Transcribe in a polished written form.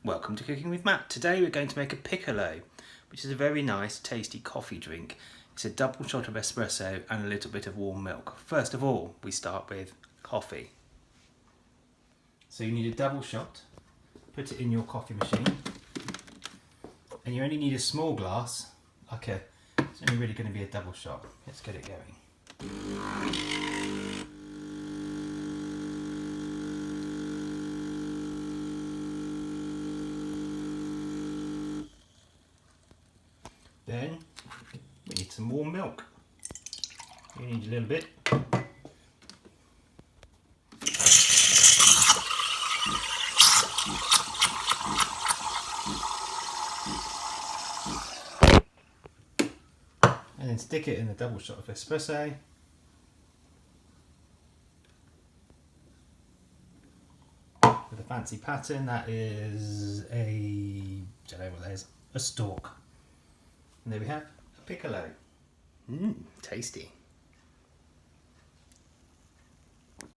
Welcome to Cooking with Matt. Today we're going to make a Piccolo, which is a very nice, tasty coffee drink. It's a double shot of espresso and a little bit of warm milk. First of all, we start with coffee. So you need a double shot. Put it in your coffee machine. And you only need a small glass. Okay, it's only really going to be a double shot. Let's get it going. Then we need some warm milk. You need a little bit. And then stick it in the double shot of espresso. With a fancy pattern, that is I don't know what that is, a stalk. And there we have a Piccolo. Tasty.